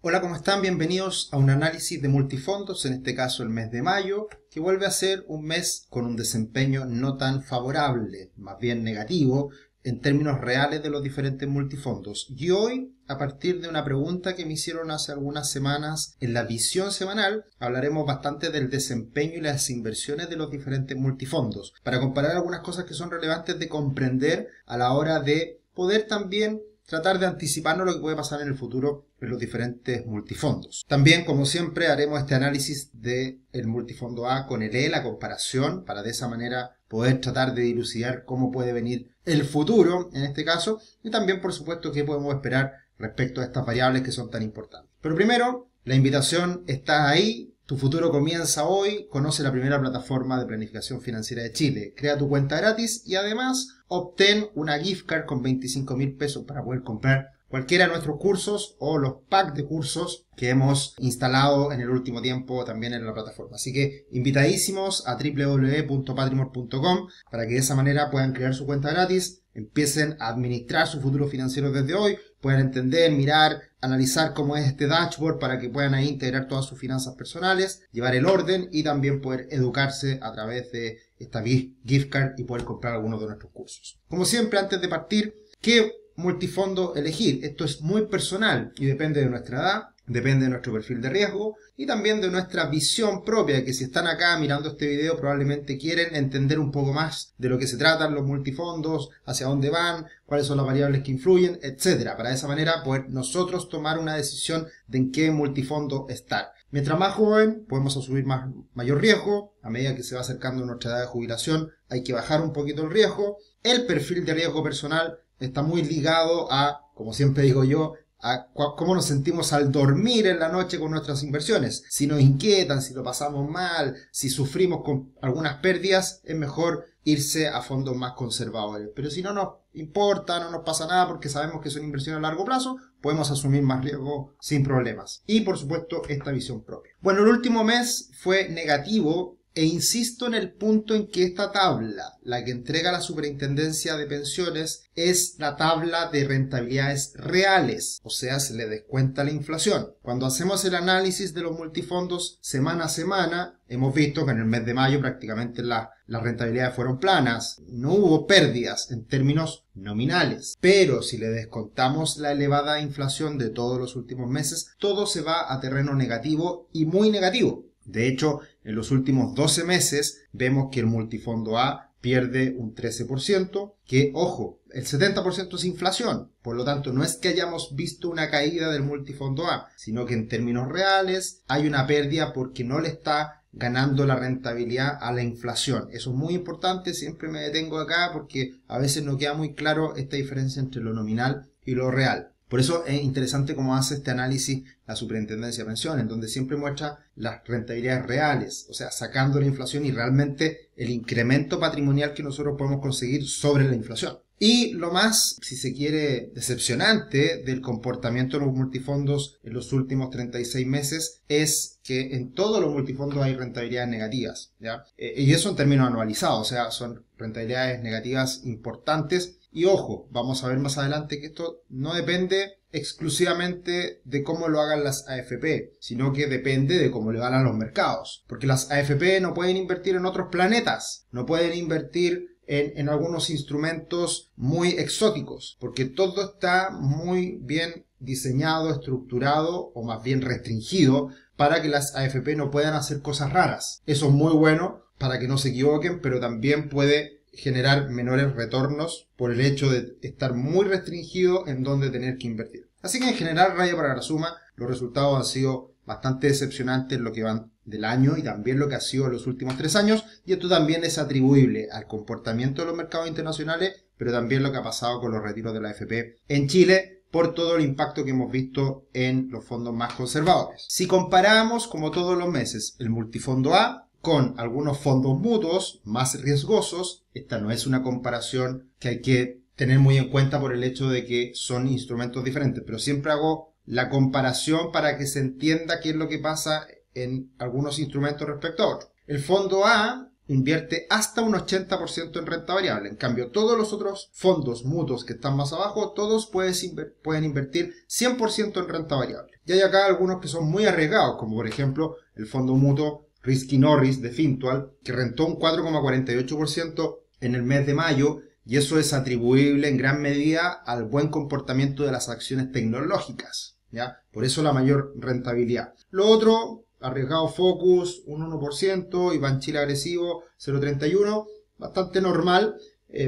Hola, ¿cómo están? Bienvenidos a un análisis de multifondos, en este caso el mes de mayo, que vuelve a ser un mes con un desempeño no tan favorable, más bien negativo, en términos reales de los diferentes multifondos. Y hoy, a partir de una pregunta que me hicieron hace algunas semanas en la visión semanal, hablaremos bastante del desempeño y las inversiones de los diferentes multifondos, para comparar algunas cosas que son relevantes de comprender a la hora de poder también tratar de anticiparnos lo que puede pasar en el futuro en los diferentes multifondos. También, como siempre, haremos este análisis del multifondo A con el E, la comparación, para de esa manera poder tratar de dilucidar cómo puede venir el futuro, en este caso, y también, por supuesto, qué podemos esperar respecto a estas variables que son tan importantes. Pero primero, la invitación está ahí. Tu futuro comienza hoy. Conoce la primera plataforma de planificación financiera de Chile. Crea tu cuenta gratis y además obtén una gift card con 25.000 pesos para poder comprar cualquiera de nuestros cursos o los packs de cursos que hemos instalado en el último tiempo también en la plataforma. Así que invitadísimos a www.patrimor.com para que de esa manera puedan crear su cuenta gratis, empiecen a administrar su futuro financiero desde hoy, puedan entender, mirar, analizar cómo es este dashboard para que puedan ahí integrar todas sus finanzas personales, llevar el orden y también poder educarse a través de esta gift card y poder comprar algunos de nuestros cursos. Como siempre, antes de partir, ¿qué multifondo elegir? Esto es muy personal y depende de nuestra edad, depende de nuestro perfil de riesgo y también de nuestra visión propia, que si están acá mirando este video probablemente quieren entender un poco más de lo que se tratan los multifondos, hacia dónde van, cuáles son las variables que influyen, etcétera. Para de esa manera poder nosotros tomar una decisión de en qué multifondo estar. Mientras más joven podemos asumir mayor riesgo. A medida que se va acercando nuestra edad de jubilación hay que bajar un poquito el riesgo. El perfil de riesgo personal está muy ligado a, como siempre digo yo, a cómo nos sentimos al dormir en la noche con nuestras inversiones. Si nos inquietan, si lo pasamos mal, si sufrimos con algunas pérdidas, es mejor irse a fondos más conservadores. Pero si no nos importa, no nos pasa nada porque sabemos que son inversiones a largo plazo, podemos asumir más riesgo sin problemas. Y por supuesto, esta visión propia. Bueno, el último mes fue negativo. E insisto en el punto en que esta tabla, la que entrega la Superintendencia de Pensiones, es la tabla de rentabilidades reales, o sea, se le descuenta la inflación. Cuando hacemos el análisis de los multifondos semana a semana, hemos visto que en el mes de mayo prácticamente las rentabilidades fueron planas, no hubo pérdidas en términos nominales, pero si le descontamos la elevada inflación de todos los últimos meses, todo se va a terreno negativo y muy negativo. De hecho, en los últimos 12 meses vemos que el multifondo A pierde un 13%, que, ojo, el 70% es inflación. Por lo tanto, no es que hayamos visto una caída del multifondo A, sino que en términos reales hay una pérdida porque no le está ganando la rentabilidad a la inflación. Eso es muy importante, siempre me detengo acá porque a veces no queda muy claro esta diferencia entre lo nominal y lo real. Por eso es interesante cómo hace este análisis la Superintendencia de Pensiones, donde siempre muestra las rentabilidades reales, o sea, sacando la inflación y realmente el incremento patrimonial que nosotros podemos conseguir sobre la inflación. Y lo más, si se quiere, decepcionante del comportamiento de los multifondos en los últimos 36 meses es que en todos los multifondos hay rentabilidades negativas, ¿ya? Y eso en términos anualizados, o sea, son rentabilidades negativas importantes. Y ojo, vamos a ver más adelante que esto no depende exclusivamente de cómo lo hagan las AFP, sino que depende de cómo le van a los mercados. Porque las AFP no pueden invertir en otros planetas, no pueden invertir en algunos instrumentos muy exóticos, porque todo está muy bien diseñado, estructurado o más bien restringido para que las AFP no puedan hacer cosas raras. Eso es muy bueno para que no se equivoquen, pero también puede generar menores retornos por el hecho de estar muy restringido en dónde tener que invertir. Así que en general, raya para la suma, los resultados han sido bastante decepcionantes en lo que van del año y también lo que ha sido en los últimos 3 años, y esto también es atribuible al comportamiento de los mercados internacionales, pero también lo que ha pasado con los retiros de la AFP en Chile, por todo el impacto que hemos visto en los fondos más conservadores. Si comparamos, como todos los meses, el multifondo A con algunos fondos mutuos más riesgosos, esta no es una comparación que hay que tener muy en cuenta por el hecho de que son instrumentos diferentes, pero siempre hago la comparación para que se entienda qué es lo que pasa en algunos instrumentos respecto a otros. El fondo A invierte hasta un 80% en renta variable. En cambio, todos los otros fondos mutuos que están más abajo, todos pueden invertir 100% en renta variable. Y hay acá algunos que son muy arriesgados, como por ejemplo el fondo mutuo Risky Norris de Fintual, que rentó un 4,48% en el mes de mayo, y eso es atribuible en gran medida al buen comportamiento de las acciones tecnológicas, ¿ya? Por eso la mayor rentabilidad. Lo otro, arriesgado Focus, un 1%, y Banchile agresivo, 0,31%, bastante normal,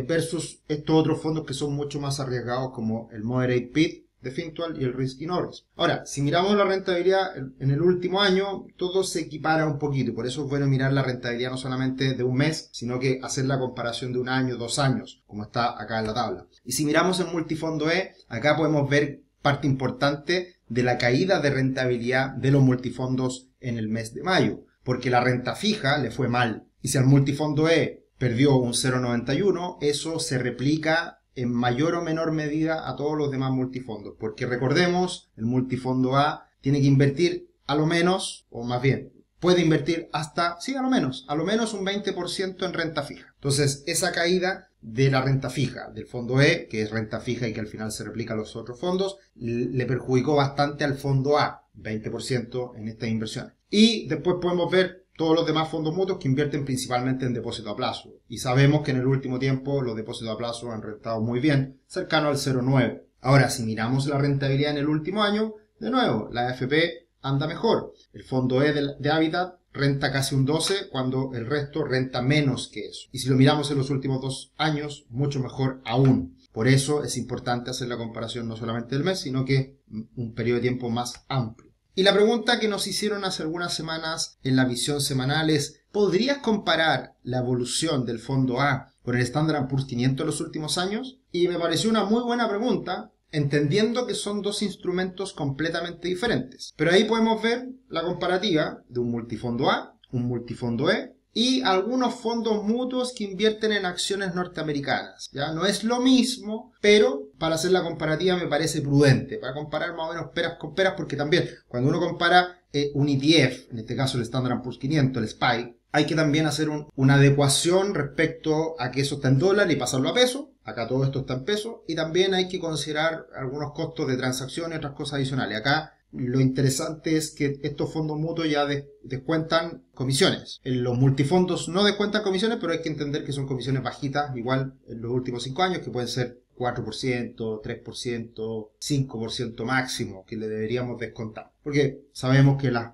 versus estos otros fondos que son mucho más arriesgados como el Moderate Pit de Fintual y el Risky Norris. Ahora, si miramos la rentabilidad en el último año, todo se equipara un poquito, y por eso es bueno mirar la rentabilidad no solamente de un mes, sino que hacer la comparación de un año, 2 años, como está acá en la tabla. Y si miramos en multifondo E, acá podemos ver parte importante de la caída de rentabilidad de los multifondos en el mes de mayo, porque la renta fija le fue mal. Y si al multifondo E perdió un 0,91, eso se replica en mayor o menor medida a todos los demás multifondos, porque recordemos, el multifondo A tiene que invertir a lo menos, o más bien, puede invertir hasta, sí, a lo menos un 20% en renta fija. Entonces, esa caída de la renta fija, del fondo E, que es renta fija y que al final se replica a los otros fondos, le perjudicó bastante al fondo A, 20% en estas inversiones. Y después podemos ver todos los demás fondos mutuos que invierten principalmente en depósito a plazo. Y sabemos que en el último tiempo los depósitos a plazo han rentado muy bien, cercano al 0,9. Ahora, si miramos la rentabilidad en el último año, de nuevo, la AFP anda mejor. El fondo E de Habitat renta casi un 12, cuando el resto renta menos que eso. Y si lo miramos en los últimos 2 años, mucho mejor aún. Por eso es importante hacer la comparación no solamente del mes, sino que un periodo de tiempo más amplio. Y la pregunta que nos hicieron hace algunas semanas en la visión semanal es: ¿podrías comparar la evolución del fondo A con el Standard & Poor's 500 en los últimos años? Y me pareció una muy buena pregunta, entendiendo que son dos instrumentos completamente diferentes. Pero ahí podemos ver la comparativa de un multifondo A, un multifondo E y algunos fondos mutuos que invierten en acciones norteamericanas. Ya no es lo mismo, pero para hacer la comparativa me parece prudente, para comparar más o menos peras con peras, porque también cuando uno compara un ETF, en este caso el Standard & Poor's 500, el SPY, hay que también hacer una adecuación respecto a que eso está en dólar y pasarlo a peso. Acá todo esto está en peso, y también hay que considerar algunos costos de transacción y otras cosas adicionales. Acá lo interesante es que estos fondos mutuos ya descuentan comisiones. En los multifondos no descuentan comisiones, pero hay que entender que son comisiones bajitas, igual en los últimos 5 años, que pueden ser 4%, 3%, 5% máximo, que le deberíamos descontar. Porque sabemos que la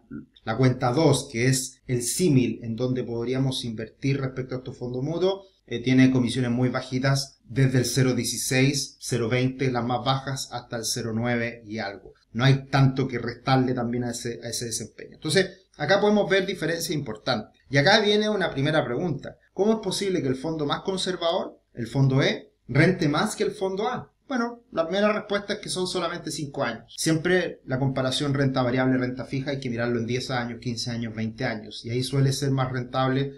cuenta 2, que es el símil en donde podríamos invertir respecto a estos fondos mutuos, tiene comisiones muy bajitas, desde el 0,16, 0,20 las más bajas, hasta el 0,9 y algo. No hay tanto que restarle también a ese desempeño. Entonces, acá podemos ver diferencias importantes. Y acá viene una primera pregunta: ¿cómo es posible que el fondo más conservador, el fondo E, rente más que el fondo A? Bueno, la primera respuesta es que son solamente 5 años. Siempre la comparación renta variable, renta fija, hay que mirarlo en 10 años, 15 años, 20 años. Y ahí suele ser más rentable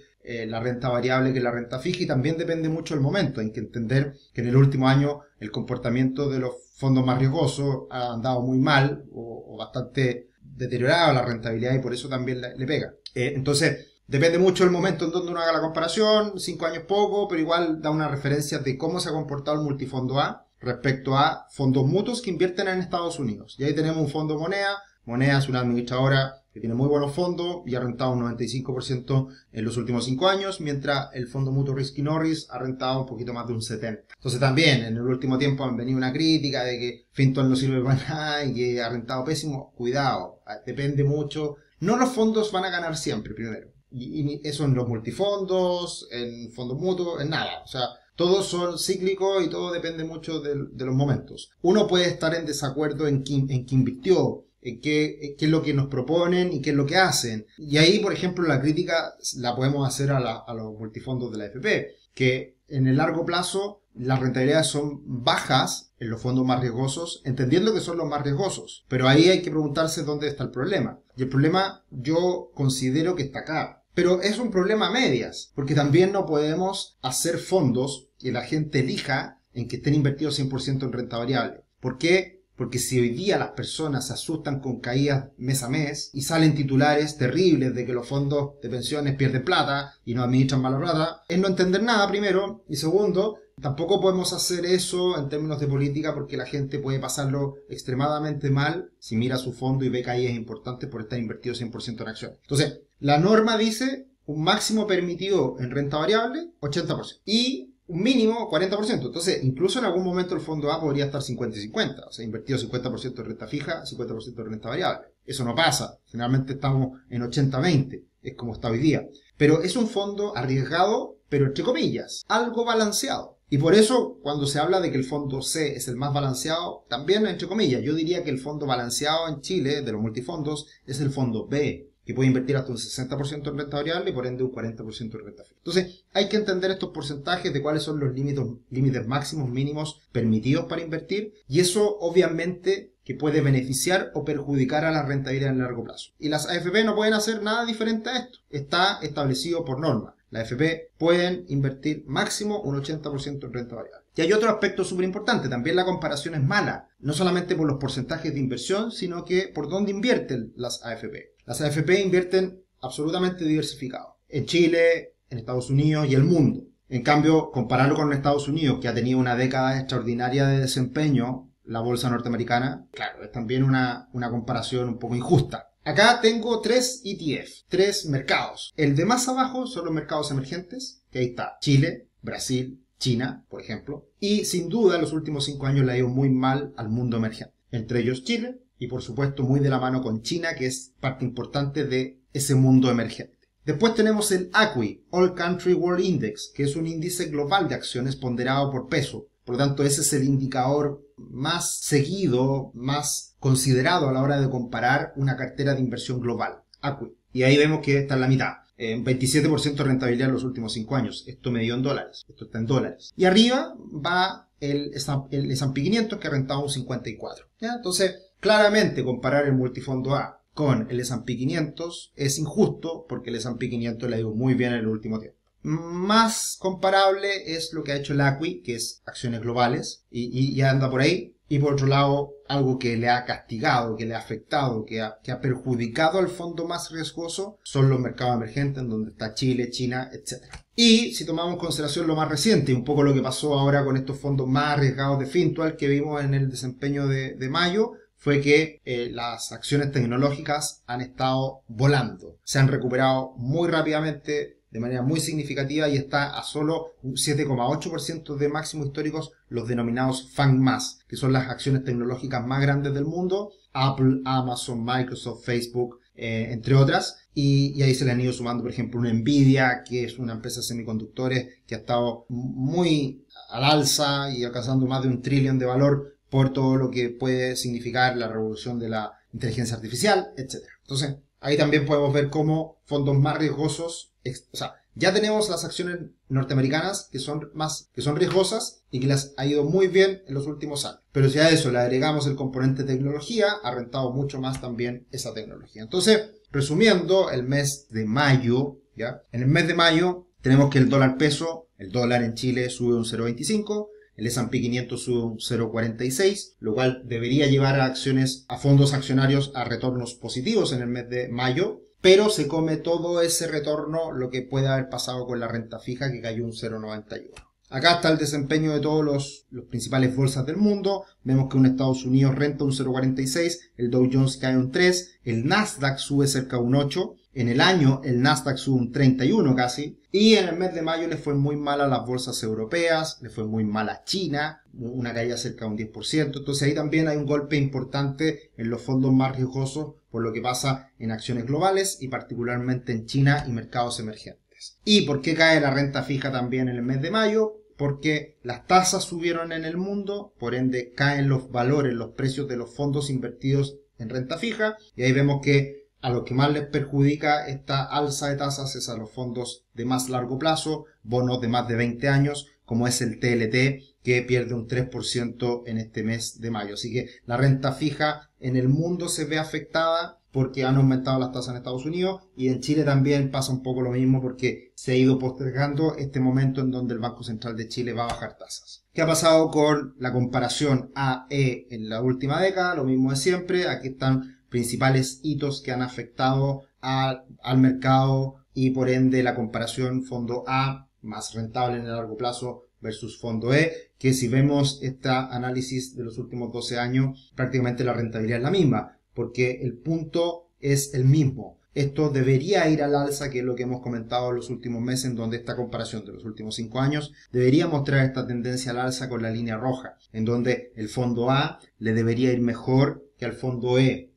la renta variable que la renta fija, y también depende mucho del momento. Hay que entender que en el último año el comportamiento de los fondos más riesgosos ha andado muy mal o bastante deteriorado la rentabilidad, y por eso también le pega. Entonces, depende mucho del momento en donde uno haga la comparación. 5 años poco, pero igual da una referencia de cómo se ha comportado el multifondo A respecto a fondos mutuos que invierten en Estados Unidos. Y ahí tenemos un fondo Moneda. Moneda es una administradora que tiene muy buenos fondos y ha rentado un 95% en los últimos 5 años, mientras el fondo mutuo Risky Norris ha rentado un poquito más de un 70%. Entonces también en el último tiempo han venido una crítica de que Fintual no sirve para nada y que ha rentado pésimo. Cuidado, depende mucho. No los fondos van a ganar siempre, primero. Y eso en los multifondos, en fondos mutuos, en nada. O sea, todos son cíclicos y todo depende mucho de los momentos. Uno puede estar en desacuerdo en qué invirtió, en qué es lo que nos proponen y qué es lo que hacen. Y ahí, por ejemplo, la crítica la podemos hacer a los multifondos de la AFP, que en el largo plazo las rentabilidades son bajas en los fondos más riesgosos, entendiendo que son los más riesgosos. Pero ahí hay que preguntarse dónde está el problema. Y el problema yo considero que está acá. Pero es un problema a medias, porque también no podemos hacer fondos que la gente elija en que estén invertidos 100% en renta variable. ¿Por qué? porque si hoy día las personas se asustan con caídas mes a mes y salen titulares terribles de que los fondos de pensiones pierden plata y no administran mala plata, es no entender nada primero, y segundo, tampoco podemos hacer eso en términos de política porque la gente puede pasarlo extremadamente mal si mira su fondo y ve caídas importantes por estar invertido 100% en acciones. Entonces, la norma dice un máximo permitido en renta variable, 80%, y un mínimo 40%. Entonces, incluso en algún momento el fondo A podría estar 50 y 50, o sea, invertido 50% en renta fija, 50% en renta variable. Eso no pasa. Generalmente estamos en 80-20, es como está hoy día. Pero es un fondo arriesgado, pero entre comillas, algo balanceado. Y por eso, cuando se habla de que el fondo C es el más balanceado, también entre comillas, yo diría que el fondo balanceado en Chile, de los multifondos, es el fondo B, que puede invertir hasta un 60% en renta variable y por ende un 40% en renta fija. Entonces, hay que entender estos porcentajes de cuáles son los límites máximos, mínimos permitidos para invertir, y eso obviamente que puede beneficiar o perjudicar a la rentabilidad en largo plazo. Y las AFP no pueden hacer nada diferente a esto. Está establecido por norma. Las AFP pueden invertir máximo un 80% en renta variable. Y hay otro aspecto súper importante, también la comparación es mala, no solamente por los porcentajes de inversión, sino que por dónde invierten las AFP. Las AFP invierten absolutamente diversificado, en Chile, en Estados Unidos y el mundo. En cambio, compararlo con Estados Unidos, que ha tenido una década extraordinaria de desempeño, la bolsa norteamericana, claro, es también una comparación un poco injusta. Acá tengo 3 ETF, 3 mercados. El de más abajo son los mercados emergentes, que ahí está Chile, Brasil, China, por ejemplo. Y sin duda en los últimos 5 años le ha ido muy mal al mundo emergente. Entre ellos Chile y por supuesto muy de la mano con China, que es parte importante de ese mundo emergente. Después tenemos el ACWI, All Country World Index, que es un índice global de acciones ponderado por peso. Por lo tanto, ese es el indicador más seguido, más considerado a la hora de comparar una cartera de inversión global, ACWI. Y ahí vemos que está en la mitad. 27% de rentabilidad en los últimos 5 años. Esto medido en dólares. Esto está en dólares. Y arriba va el S&P 500 que ha rentado un 54%. ¿Ya? Entonces, claramente comparar el multifondo A con el S&P 500 es injusto porque el S&P 500 le ha ido muy bien en el último tiempo. Más comparable es lo que ha hecho el ACWI, que es acciones globales, y anda por ahí. Y por otro lado, algo que le ha castigado, que le ha afectado, que ha perjudicado al fondo más riesgoso, son los mercados emergentes, en donde está Chile, China, etc. Y si tomamos en consideración lo más reciente, un poco lo que pasó ahora con estos fondos más arriesgados de Fintual que vimos en el desempeño de mayo, fue que las acciones tecnológicas han estado volando. Se han recuperado muy rápidamente, de manera muy significativa, y está a solo un 7,8% de máximos históricos los denominados FANG+, que son las acciones tecnológicas más grandes del mundo, Apple, Amazon, Microsoft, Facebook, entre otras, y ahí se le han ido sumando, por ejemplo, una Nvidia, que es una empresa de semiconductores que ha estado muy al alza y alcanzando más de $1 trillón de valor por todo lo que puede significar la revolución de la inteligencia artificial, etc. Entonces, ahí también podemos ver cómo fondos más riesgosos, o sea, ya tenemos las acciones norteamericanas que son riesgosas y que les ha ido muy bien en los últimos años. Pero si a eso le agregamos el componente tecnología, ha rentado mucho más también esa tecnología. Entonces, resumiendo, el mes de mayo, ¿ya? En el mes de mayo tenemos que el dólar peso, el dólar en Chile sube un 0,25, el S&P 500 sube un 0,46, lo cual debería llevar a fondos accionarios a retornos positivos en el mes de mayo, pero se come todo ese retorno lo que puede haber pasado con la renta fija, que cayó un 0,91. Acá está el desempeño de todos los principales bolsas del mundo. Vemos que un Estados Unidos renta un 0,46, el Dow Jones cae un 3, el Nasdaq sube cerca de un 8, en el año el Nasdaq sube un 31 casi, y en el mes de mayo le fue muy mal a las bolsas europeas, le fue muy mal a China, una caída cerca de un 10%, entonces ahí también hay un golpe importante en los fondos más riesgosos por lo que pasa en acciones globales y particularmente en China y mercados emergentes. ¿Y por qué cae la renta fija también en el mes de mayo? Porque las tasas subieron en el mundo, por ende caen los valores, los precios de los fondos invertidos en renta fija, y ahí vemos que a lo que más les perjudica esta alza de tasas es a los fondos de más largo plazo, bonos de más de 20 años, como es el TLT, que pierde un 3% en este mes de mayo. Así que la renta fija en el mundo se ve afectada porque han aumentado las tasas en Estados Unidos, y en Chile también pasa un poco lo mismo porque se ha ido postergando este momento en donde el Banco Central de Chile va a bajar tasas. ¿Qué ha pasado con la comparación A-E en la última década? Lo mismo de siempre. Aquí están principales hitos que han afectado al mercado y por ende la comparación fondo A más rentable en el largo plazo versus fondo E, que si vemos este análisis de los últimos 12 años, prácticamente la rentabilidad es la misma, porque el punto es el mismo. Esto debería ir al alza, que es lo que hemos comentado en los últimos meses, en donde esta comparación de los últimos 5 años debería mostrar esta tendencia al alza con la línea roja, en donde el fondo A le debería ir mejor que al fondo E.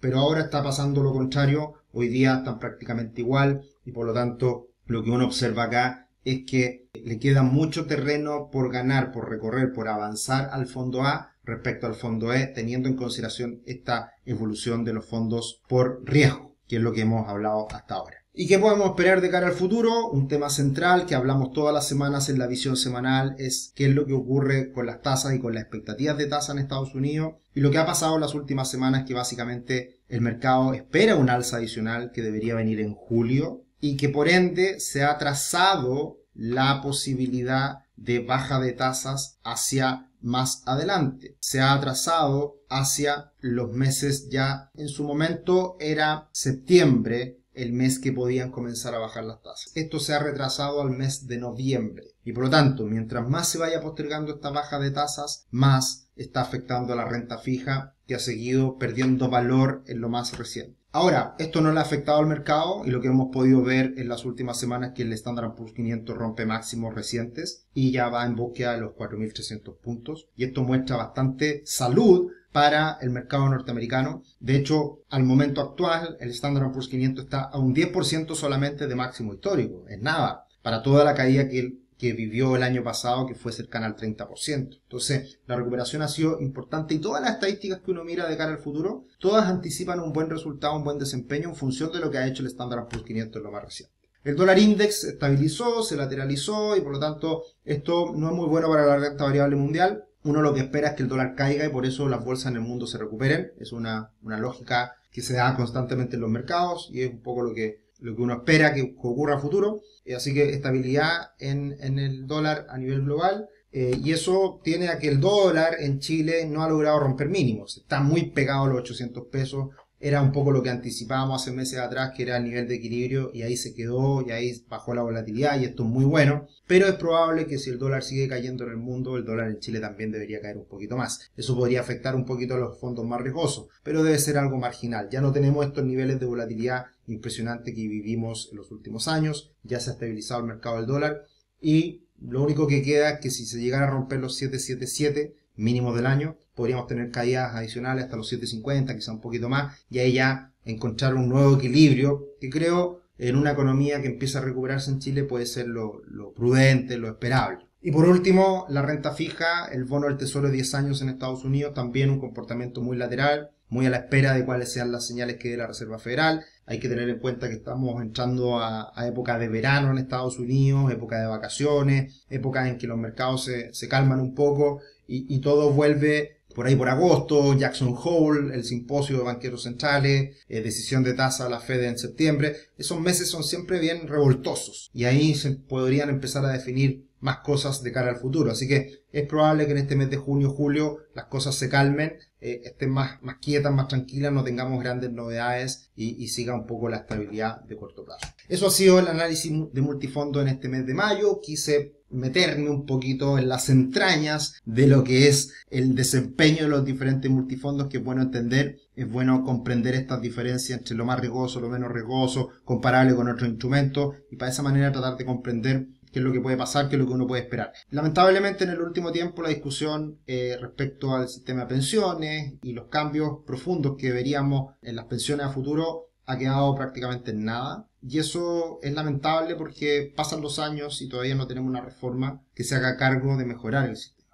Pero ahora está pasando lo contrario, hoy día están prácticamente igual y por lo tanto lo que uno observa acá es que le queda mucho terreno por ganar, por recorrer, por avanzar al fondo A respecto al fondo E, teniendo en consideración esta evolución de los fondos por riesgo, que es lo que hemos hablado hasta ahora. ¿Y qué podemos esperar de cara al futuro? Un tema central que hablamos todas las semanas en la visión semanal es qué es lo que ocurre con las tasas y con las expectativas de tasa en Estados Unidos. Y lo que ha pasado en las últimas semanas es que básicamente el mercado espera un alza adicional que debería venir en julio y que por ende se ha trazado la posibilidad de baja de tasas hacia más adelante. Se ha atrasado hacia los meses ya, en su momento era septiembre el mes que podían comenzar a bajar las tasas. Esto se ha retrasado al mes de noviembre y por lo tanto, mientras más se vaya postergando esta baja de tasas, más está afectando a la renta fija, que ha seguido perdiendo valor en lo más reciente. Ahora, esto no le ha afectado al mercado y lo que hemos podido ver en las últimas semanas es que el Standard & Poor's 500 rompe máximos recientes y ya va en búsqueda de los 4.300 puntos y esto muestra bastante salud para el mercado norteamericano. De hecho, al momento actual, el Standard & Poor's 500 está a un 10% solamente de máximo histórico. Es nada para toda la caída que vivió el año pasado, que fue cercana al 30%. Entonces, la recuperación ha sido importante y todas las estadísticas que uno mira de cara al futuro, todas anticipan un buen resultado, un buen desempeño en función de lo que ha hecho el Standard & Poor's 500 en lo más reciente. El dólar index se estabilizó, se lateralizó y por lo tanto esto no es muy bueno para la renta variable mundial. Uno lo que espera es que el dólar caiga y por eso las bolsas en el mundo se recuperen. Es una lógica que se da constantemente en los mercados y es un poco lo que uno espera que ocurra a futuro. Así que estabilidad en el dólar a nivel global. Y eso tiene a que el dólar en Chile no ha logrado romper mínimos. Está muy pegado a los 800 pesos. Era un poco lo que anticipábamos hace meses atrás, que era el nivel de equilibrio, y ahí se quedó, y ahí bajó la volatilidad, y esto es muy bueno. Pero es probable que si el dólar sigue cayendo en el mundo, el dólar en Chile también debería caer un poquito más. Eso podría afectar un poquito a los fondos más riesgosos, pero debe ser algo marginal. Ya no tenemos estos niveles de volatilidad impresionante que vivimos en los últimos años, ya se ha estabilizado el mercado del dólar, y lo único que queda es que si se llegara a romper los 777 mínimos del año, podríamos tener caídas adicionales hasta los 750, quizá un poquito más, y ahí ya encontrar un nuevo equilibrio que creo en una economía que empieza a recuperarse en Chile puede ser lo prudente, lo esperable. Y por último, la renta fija, el bono del tesoro de 10 años en Estados Unidos, también un comportamiento muy lateral, muy a la espera de cuáles sean las señales que dé la Reserva Federal. Hay que tener en cuenta que estamos entrando a época de verano en Estados Unidos, época de vacaciones, época en que los mercados se calman un poco y todo vuelve por ahí por agosto, Jackson Hole, el simposio de banqueros centrales, decisión de tasa de la Fed en septiembre. Esos meses son siempre bien revoltosos y ahí se podrían empezar a definir más cosas de cara al futuro. Así que es probable que en este mes de junio, julio, las cosas se calmen, estén más quietas, más tranquilas, no tengamos grandes novedades y siga un poco la estabilidad de corto plazo. Eso ha sido el análisis de multifondo en este mes de mayo. Quise meterme un poquito en las entrañas de lo que es el desempeño de los diferentes multifondos, que es bueno entender, es bueno comprender estas diferencias entre lo más riesgoso, lo menos riesgoso, comparable con otros instrumentos, y para esa manera tratar de comprender qué es lo que puede pasar, qué es lo que uno puede esperar. Lamentablemente en el último tiempo la discusión respecto al sistema de pensiones y los cambios profundos que veríamos en las pensiones a futuro ha quedado prácticamente en nada. Y eso es lamentable porque pasan los años y todavía no tenemos una reforma que se haga cargo de mejorar el sistema.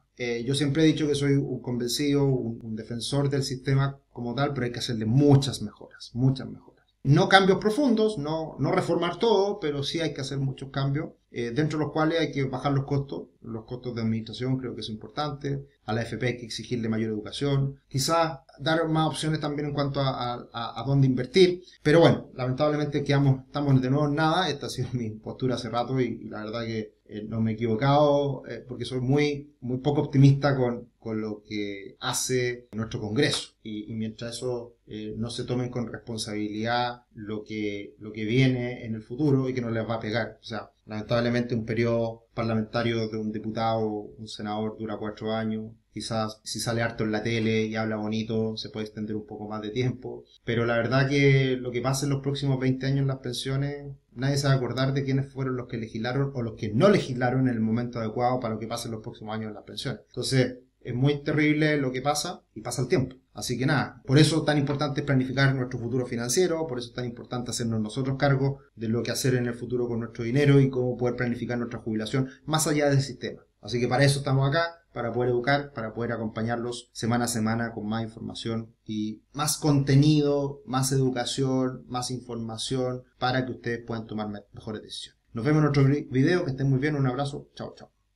Yo siempre he dicho que soy un convencido, un defensor del sistema como tal, pero hay que hacerle muchas mejoras, muchas mejoras. No cambios profundos, no reformar todo, pero sí hay que hacer muchos cambios, dentro de los cuales hay que bajar los costos de administración creo que es importante, a la FP hay que exigirle mayor educación, quizás dar más opciones también en cuanto a dónde invertir, pero bueno, lamentablemente estamos de nuevo en nada. Esta ha sido mi postura hace rato y la verdad que no me he equivocado, porque soy muy poco optimista con lo que hace nuestro Congreso. Y mientras eso no se tomen con responsabilidad lo que viene en el futuro y que no les va a pegar. O sea, lamentablemente un periodo parlamentario de un diputado, un senador dura 4 años. Quizás si sale harto en la tele y habla bonito se puede extender un poco más de tiempo. Pero la verdad que lo que pasa en los próximos 20 años en las pensiones, nadie se va a acordar de quiénes fueron los que legislaron o los que no legislaron en el momento adecuado para lo que pase en los próximos años en las pensiones. Entonces, es muy terrible lo que pasa y pasa el tiempo. Así que nada, por eso es tan importante planificar nuestro futuro financiero, por eso es tan importante hacernos nosotros cargo de lo que hacer en el futuro con nuestro dinero y cómo poder planificar nuestra jubilación más allá del sistema. Así que para eso estamos acá, para poder educar, para poder acompañarlos semana a semana con más información y más contenido, más educación, más información para que ustedes puedan tomar mejores decisiones. Nos vemos en otro video, que estén muy bien, un abrazo, chao, chao.